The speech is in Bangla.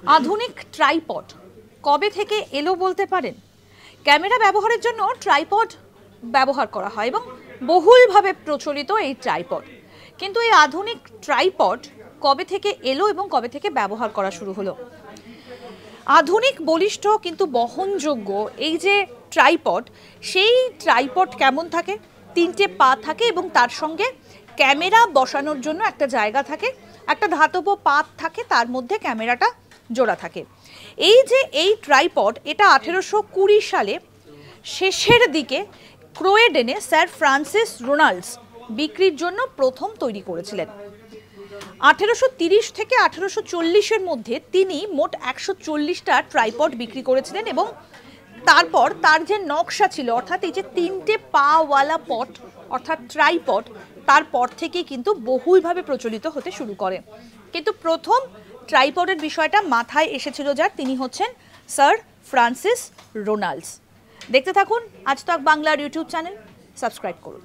আধুনিক ট্রাইপড কবে থেকে এলো বলতে পারেন? ক্যামেরা ব্যবহারের জন্য ট্রাইপড ব্যবহার করা হয় এবং বহুলভাবে প্রচলিত এই ট্রাইপড। কিন্তু এই আধুনিক ট্রাইপড কবে থেকে এলো এবং কবে থেকে ব্যবহার করা শুরু হলো? আধুনিক, বলিষ্ঠ কিন্তু বহনযোগ্য এই যে ট্রাইপড, সেই ট্রাইপড কেমন থাকে? 3টে পা থাকে এবং তার সঙ্গে ক্যামেরা বসানোর জন্য একটা জায়গা থাকে, একটা ধাতব পাত থাকে, তার মধ্যে ক্যামেরাটা জোড়া থাকে। এই যে এই ট্রাইপড, এটা 1820 সালে শেষের দিকে ক্রোয়েডেনে স্যার ফ্রান্সিস রোনাল্ডস বিক্রির জন্য প্রথম তৈরি করেছিলেন। 1830 থেকে 1840-এর মধ্যে তিনি মোট 140টা ট্রাইপড বিক্রি করেছিলেন এবং তারপর তার যে নকশা ছিল, অর্থাৎ এই যে 3টে পাওয়ালা পট অর্থাৎ ট্রাইপড, তারপর থেকেই কিন্তু বহুলভাবে প্রচলিত হতে শুরু করে। কিন্তু প্রথম ট্রাইপডের বিষয়টা মাথায় এসেছিল যার, তিনি হচ্ছেন স্যার ফ্রান্সিস রোনাল্ডস। দেখতে থাকুন আজ তাক বাংলার ইউটিউব চ্যানেল, সাবস্ক্রাইব করুন।